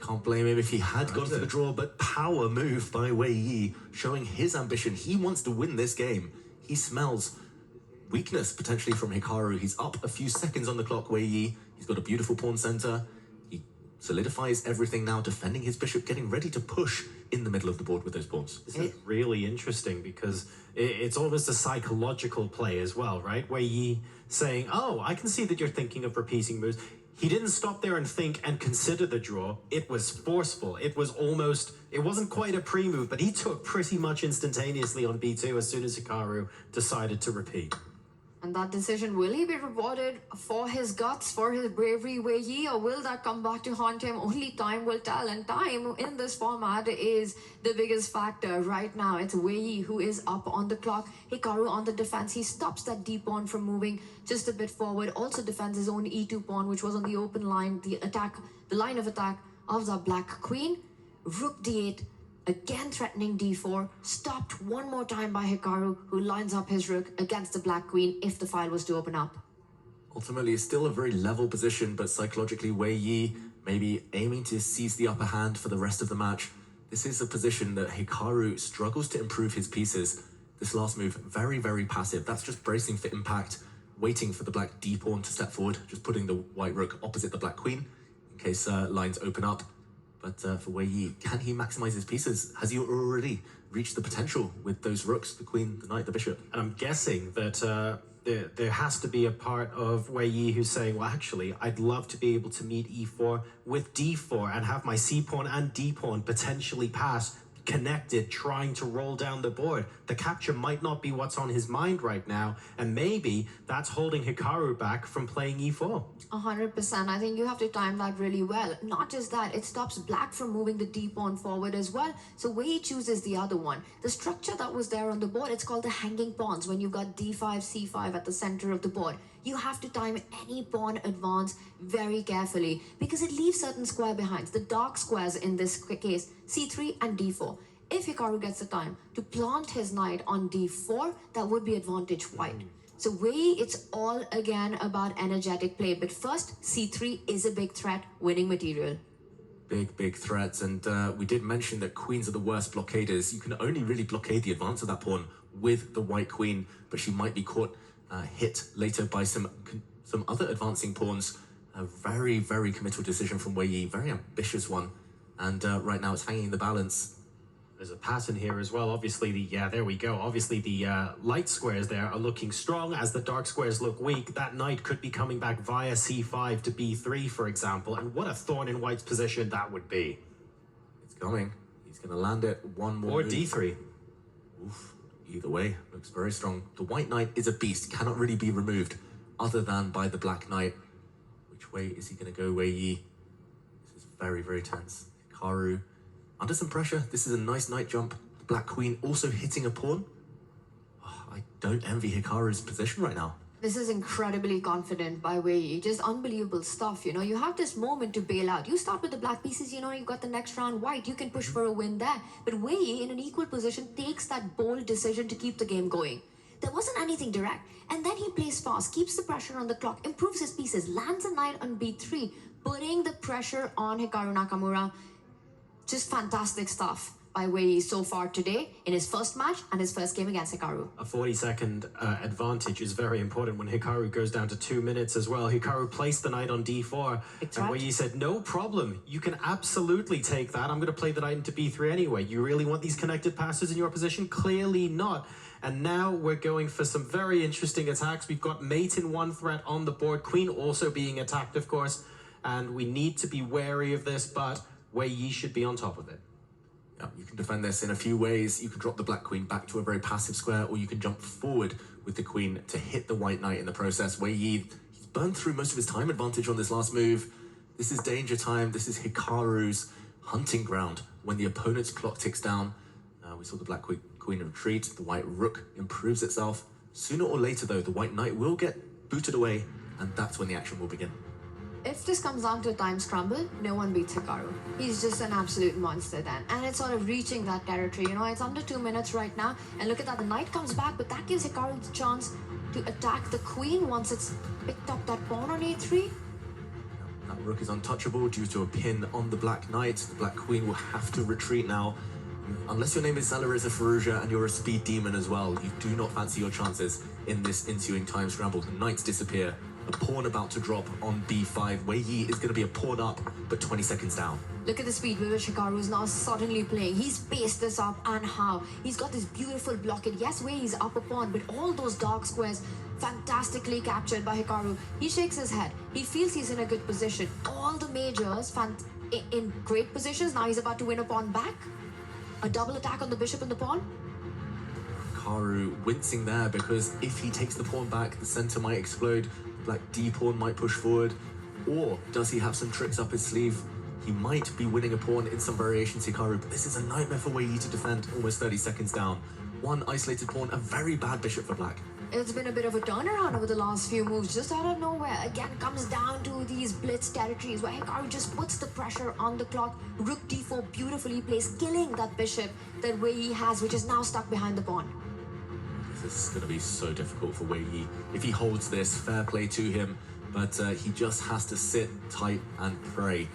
Can't blame him if he had gone for the draw, but power move by Wei Yi, showing his ambition. He wants to win this game. He smells weakness potentially from Hikaru. He's up a few seconds on the clock, Wei Yi. He's got a beautiful pawn center. He solidifies everything now, defending his bishop, getting ready to push in the middle of the board with those pawns. This is really interesting because it's almost a psychological play as well, right? Wei Yi saying, oh, I can see that you're thinking of repeating moves. He didn't stop there and think and consider the draw. It was forceful. It was almost, it wasn't quite a pre-move, but he took pretty much instantaneously on B2 as soon as Hikaru decided to repeat. And that decision, will he be rewarded for his guts, for his bravery, Wei Yi, or will that come back to haunt him? Only time will tell, and time in this format is the biggest factor right now. It's Wei Yi who is up on the clock, Hikaru on the defense. He stops that D pawn from moving just a bit forward, also defends his own E2 pawn, which was on the open line, the line of attack of the black queen. Rook D8, again threatening D4, stopped one more time by Hikaru, who lines up his rook against the black queen if the file was to open up. Ultimately, it's still a very level position, but psychologically, Wei Yi maybe aiming to seize the upper hand for the rest of the match. This is a position that Hikaru struggles to improve his pieces. This last move, very, very passive. That's just bracing for impact, waiting for the black D pawn to step forward, just putting the white rook opposite the black queen in case lines open up. But for Wei Yi, can he maximize his pieces? Has he already reached the potential with those rooks, the queen, the knight, the bishop? And I'm guessing that there has to be a part of Wei Yi who's saying, well, actually, I'd love to be able to meet E4 with D4 and have my C pawn and D pawn potentially pass, connected, trying to roll down the board. The capture might not be what's on his mind right now, and maybe that's holding Hikaru back from playing E4. 100%. I think you have to time that really well. Not just that, it stops black from moving the D pawn forward as well. So Wei Yi chooses the other one. The structure that was there on the board, it's called the hanging pawns. When you've got D5, C5 at the center of the board, you have to time any pawn advance very carefully because it leaves certain square behinds. The dark squares in this case, C3 and D4. If Hikaru gets the time to plant his knight on D4, that would be advantage white. So Wei Yi, it's all again about energetic play. But first, C3 is a big threat, winning material. Big threats, and we did mention that queens are the worst blockaders. You can only really blockade the advance of that pawn with the white queen, but she might be caught hit later by some other advancing pawns. A very, very committal decision from Wei Yi, very ambitious one, and right now it's hanging in the balance. There's a pattern here as well. Obviously, there we go. Obviously, the light squares there are looking strong as the dark squares look weak. That knight could be coming back via C5 to B3, for example. And what a thorn in white's position that would be. It's coming. He's going to land it one more. Or move. D3. Oof. Either way, looks very strong. The white knight is a beast, cannot really be removed other than by the black knight. Which way is he going to go, Wei Yi? This is very, very tense. Hikaru under some pressure. This is a nice knight jump. The black queen also hitting a pawn. Oh, I don't envy Hikaru's position right now. This is incredibly confident by Wei Yi. Just unbelievable stuff, you know. You have this moment to bail out. You start with the black pieces, you know, you've got the next round white. You can push for a win there. But Wei Yi, in an equal position, takes that bold decision to keep the game going. There wasn't anything direct. And then he plays fast, keeps the pressure on the clock, improves his pieces, lands a knight on B3, putting the pressure on Hikaru Nakamura. Just fantastic stuff by Wei Yi so far today in his first match and his first game against Hikaru. A 40-second advantage is very important when Hikaru goes down to 2 minutes as well. Hikaru placed the knight on D4, and Wei Yi said, no problem, you can absolutely take that. I'm going to play the knight into B3 anyway. You really want these connected passes in your position? Clearly not. And now we're going for some very interesting attacks. We've got mate in one threat on the board, queen also being attacked, of course, and we need to be wary of this, but Wei Yi should be on top of it. Yeah, you can defend this in a few ways. You can drop the black queen back to a very passive square, or you can jump forward with the queen to hit the white knight in the process. Wei Yi, he's burned through most of his time advantage on this last move. This is danger time. This is Hikaru's hunting ground when the opponent's clock ticks down. We saw the black queen retreat. The white rook improves itself. Sooner or later, though, the white knight will get booted away, and that's when the action will begin. If this comes down to a time scramble, no one beats Hikaru. He's just an absolute monster then. And it's sort of reaching that territory, you know, it's under 2 minutes right now. And look at that, the knight comes back, but that gives Hikaru the chance to attack the queen once it's picked up that pawn on A3. That rook is untouchable due to a pin on the black knight. The black queen will have to retreat now. Unless your name is Zalariza Faruja and you're a speed demon as well, you do not fancy your chances in this ensuing time scramble. The knights disappear. A pawn about to drop on b5. Wei Yi is going to be a pawn up, but 20 seconds down. Look at the speed with which Hikaru is now suddenly playing. He's paced this up, and how. He's got this beautiful blockade. Yes, Wei Yi's up a pawn, but all those dark squares fantastically captured by Hikaru. He shakes his head. He feels he's in a good position. All the majors in great positions. Now he's about to win a pawn back. A double attack on the bishop and the pawn. Hikaru wincing there because if he takes the pawn back, the center might explode. Black D pawn might push forward. Or does he have some tricks up his sleeve? He might be winning a pawn in some variations, Hikaru, but this is a nightmare for Wei Yi to defend almost 30 seconds down. One isolated pawn, a very bad bishop for black. It's been a bit of a turnaround over the last few moves, just out of nowhere. Again, comes down to these blitz territories where Hikaru just puts the pressure on the clock. Rook d4 beautifully placed, killing that bishop that Wei Yi has, which is now stuck behind the pawn. This is going to be so difficult for Wei Yi. If he holds this, fair play to him, but he just has to sit tight and pray.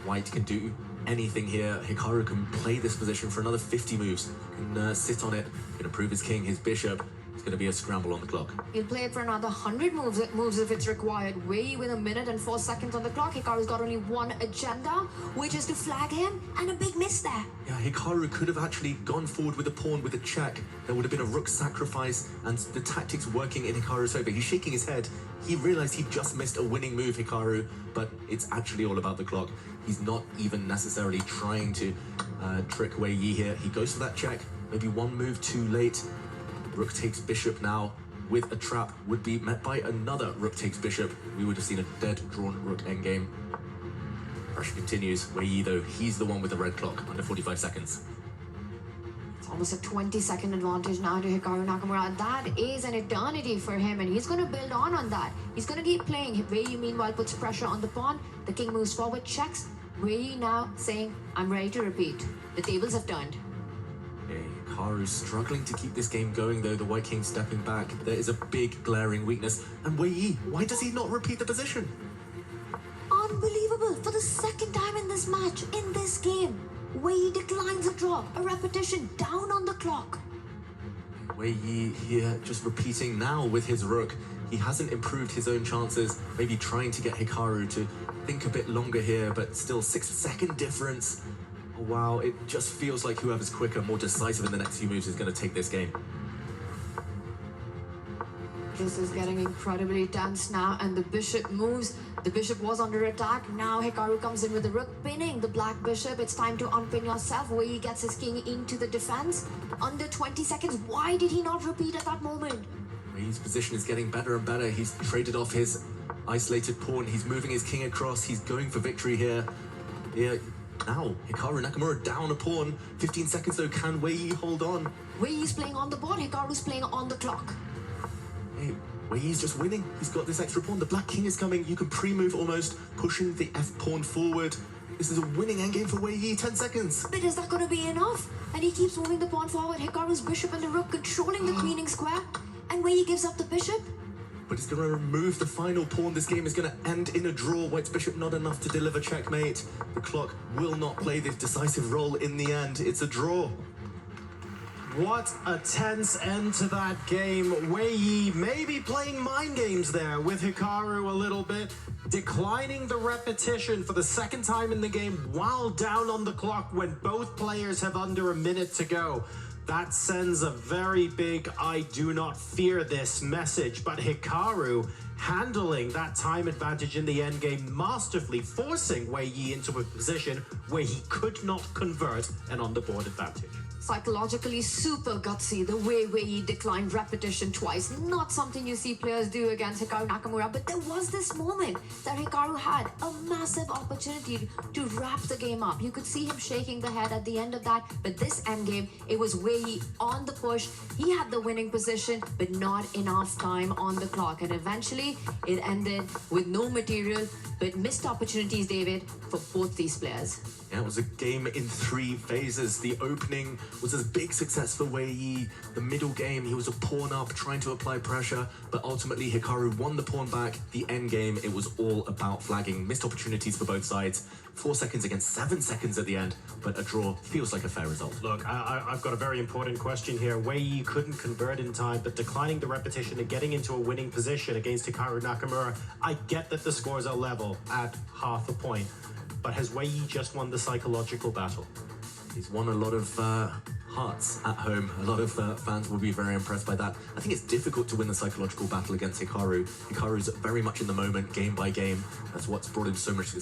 White can do anything here. Hikaru can play this position for another 50 moves, can sit on it, can improve his king, his bishop. It's going to be a scramble on the clock. He'll play it for another 100 moves if it's required. Wei Yi with 1 minute and 4 seconds on the clock. Hikaru's got only one agenda, which is to flag him, and a big miss there. Yeah, Hikaru could have actually gone forward with a pawn with a check. There would have been a rook sacrifice, and the tactics working in Hikaru's favor. He's shaking his head. He realized he just missed a winning move, Hikaru, but it's actually all about the clock. He's not even necessarily trying to trick Wei Yi here. He goes for that check, maybe one move too late. Rook takes bishop now with a trap would be met by another rook takes bishop. We would have seen a dead drawn rook endgame. Pressure continues. Wei Yi though, he's the one with the red clock, under 45 seconds. It's almost a 20-second advantage now to Hikaru Nakamura. That is an eternity for him, and he's going to build on that. He's going to keep playing. Wei Yi meanwhile puts pressure on the pawn. The king moves forward, checks. Wei Yi now saying, I'm ready to repeat. The tables have turned. Hikaru's struggling to keep this game going though, the white king stepping back. There is a big glaring weakness. And Wei Yi, why does he not repeat the position? Unbelievable! For the second time in this match, in this game, Wei Yi declines a draw, a repetition down on the clock. Wei Yi here just repeating now with his rook. He hasn't improved his own chances, maybe trying to get Hikaru to think a bit longer here, but still 6-second difference. Oh, wow, it just feels like whoever's quicker, more decisive in the next few moves is going to take this game. This is getting incredibly tense now, and the bishop moves. The bishop was under attack. Now Hikaru comes in with the rook, pinning the black bishop. It's time to unpin yourself. Wei Yi gets his king into the defense. Under 20 seconds. Why did he not repeat at that moment? Wei Yi's position is getting better and better. He's traded off his isolated pawn. He's moving his king across. He's going for victory here. Yeah. Now, Hikaru Nakamura down a pawn. 15 seconds though, can Wei Yi hold on? Wei Yi's playing on the board, Hikaru's playing on the clock. Hey, Wei Yi's just winning. He's got this extra pawn. The black king is coming. You can pre-move almost, pushing the F pawn forward. This is a winning endgame for Wei Yi, 10 seconds. But is that going to be enough? And he keeps moving the pawn forward. Hikaru's bishop and the rook controlling the queening square. And Wei Yi gives up the bishop. But he's going to remove the final pawn. This game is going to end in a draw. White's bishop not enough to deliver checkmate. The clock will not play this decisive role in the end. It's a draw. What a tense end to that game. Wei Yi maybe playing mind games there with Hikaru a little bit, declining the repetition for the second time in the game while down on the clock when both players have under a minute to go. That sends a very big I do not fear this message, but Hikaru handling that time advantage in the endgame masterfully, forcing Wei Yi into a position where he could not convert an on-the-board advantage. Psychologically super gutsy, the way Wei Yi declined repetition twice. Not something you see players do against Hikaru Nakamura, but there was this moment that Hikaru had a massive opportunity to wrap the game up. You could see him shaking the head at the end of that, but this endgame, it was Wei Yi on the push. He had the winning position, but not enough time on the clock. And eventually, it ended with no material, but missed opportunities, David, for both these players. Yeah, it was a game in 3 phases. The opening was a big success for Wei Yi. The middle game, he was a pawn up, trying to apply pressure, but ultimately Hikaru won the pawn back. The end game, it was all about flagging. Missed opportunities for both sides. 4 seconds against 7 seconds at the end, but a draw feels like a fair result. Look, I've got a very important question here. Wei Yi couldn't convert in time, but declining the repetition and getting into a winning position against Hikaru Nakamura, I get that the scores are level at half a point, but has Wei Yi just won the psychological battle? He's won a lot of hearts at home. A lot of fans will be very impressed by that. I think it's difficult to win the psychological battle against Hikaru. Hikaru's very much in the moment, game by game. That's what's brought him so much